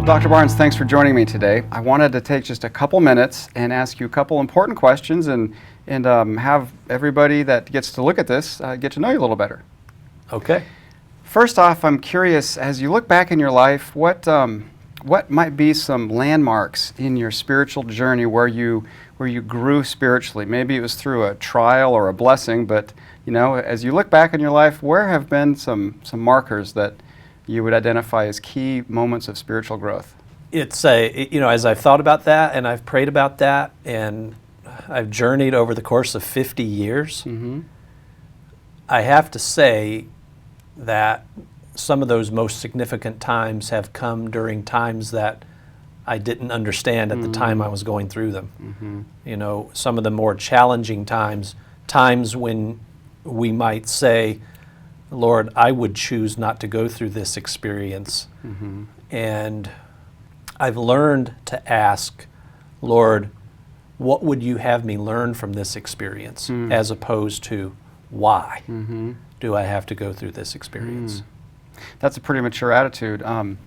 Well, Dr. Barnes, thanks for joining me today. I wanted to take just a couple minutes and ask you a couple important questions and have everybody that gets to look at this get to know you a little better. Okay. First off, I'm curious, as you look back in your life, what might be some landmarks in your spiritual journey where you grew spiritually? Maybe it was through a trial or a blessing, but as you look back in your life, where have been some markers that you would identify as key moments of spiritual growth? It's as I've thought about that and I've prayed about that and I've journeyed over the course of 50 years, I have to say that some of those most significant times have come during times that I didn't understand at the time I was going through them. Some of the more challenging times when we might say, Lord, I would choose not to go through this experience. And I've learned to ask, Lord, what would you have me learn from this experience, as opposed to why do I have to go through this experience? That's a pretty mature attitude. I'm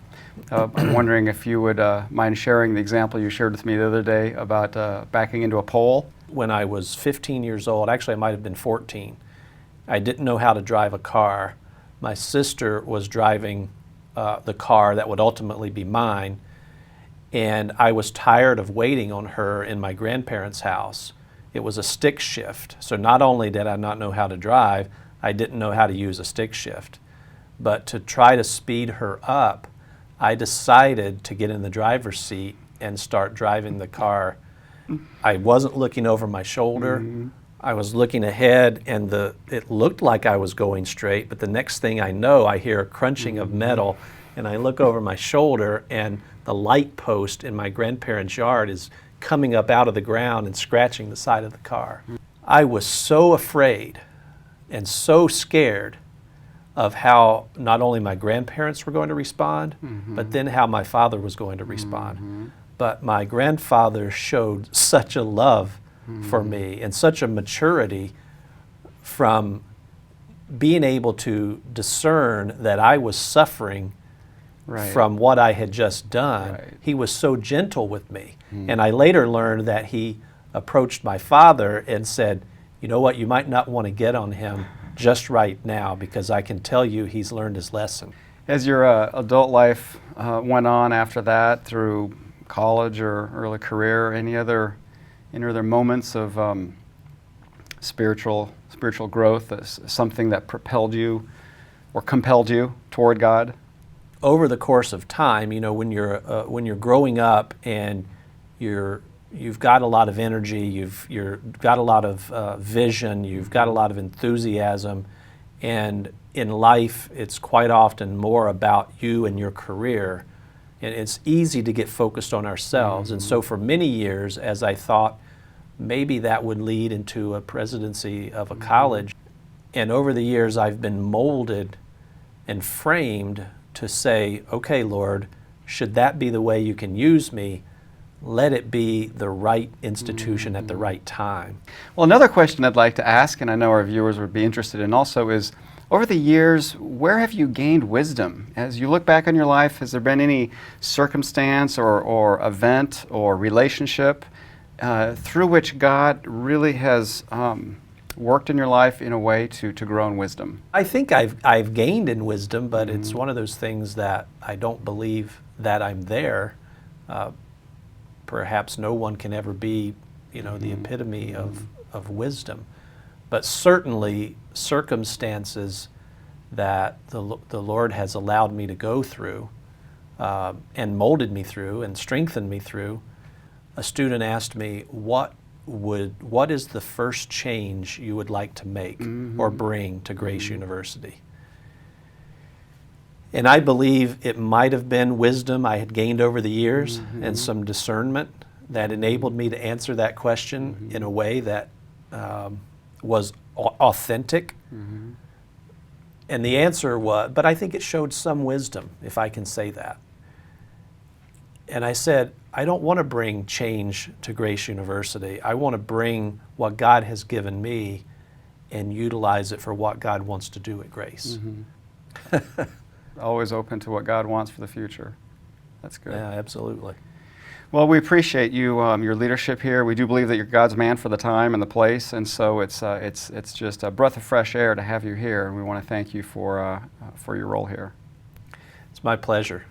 wondering if you would mind sharing the example you shared with me the other day about backing into a pole. When I was 15 years old, actually I might have been 14, I didn't know how to drive a car. My sister was driving the car that would ultimately be mine, and I was tired of waiting on her in my grandparents' house. It was a stick shift, so not only did I not know how to drive, I didn't know how to use a stick shift. But to try to speed her up, I decided to get in the driver's seat and start driving the car. I wasn't looking over my shoulder. I was looking ahead, and it looked like I was going straight, but the next thing I know, I hear a crunching of metal, and I look over my shoulder, and the light post in my grandparents' yard is coming up out of the ground and scratching the side of the car. I was so afraid and so scared of how not only my grandparents were going to respond, but then how my father was going to respond. But my grandfather showed such a love for me and such a maturity from being able to discern that I was suffering from what I had just done. He was so gentle with me. And I later learned that he approached my father and said, you know what, you might not want to get on him just right now, because I can tell you he's learned his lesson. As your adult life went on after that, through college or early career, any other moments of spiritual growth, something that propelled you or compelled you toward God? Over the course of time, when you're growing up and you've got a lot of energy, you've got a lot of vision, you've got a lot of enthusiasm, and in life it's quite often more about you and your career, and it's easy to get focused on ourselves. And so for many years, as I thought maybe that would lead into a presidency of a college, and over the years I've been molded and framed to say, okay, Lord, should that be the way you can use me, let it be the right institution at the right time. Well, another question I'd like to ask, and I know our viewers would be interested in also, is over the years, where have you gained wisdom? As you look back on your life, has there been any circumstance or event or relationship through which God really has worked in your life in a way to grow in wisdom? I think I've gained in wisdom, but it's one of those things that I don't believe that I'm there. Perhaps no one can ever be, the epitome of wisdom. But certainly circumstances that the Lord has allowed me to go through and molded me through and strengthened me through. A student asked me, what is the first change you would like to make or bring to Grace University? And I believe it might have been wisdom I had gained over the years and some discernment that enabled me to answer that question in a way that was authentic. And the answer was, but I think it showed some wisdom, if I can say that. And I said, I don't want to bring change to Grace University. I want to bring what God has given me and utilize it for what God wants to do at Grace. Always open to what God wants for the future. That's good. Yeah, absolutely. Well, we appreciate you, your leadership here. We do believe that you're God's man for the time and the place, and so it's just a breath of fresh air to have you here, and we want to thank you for your role here. It's my pleasure.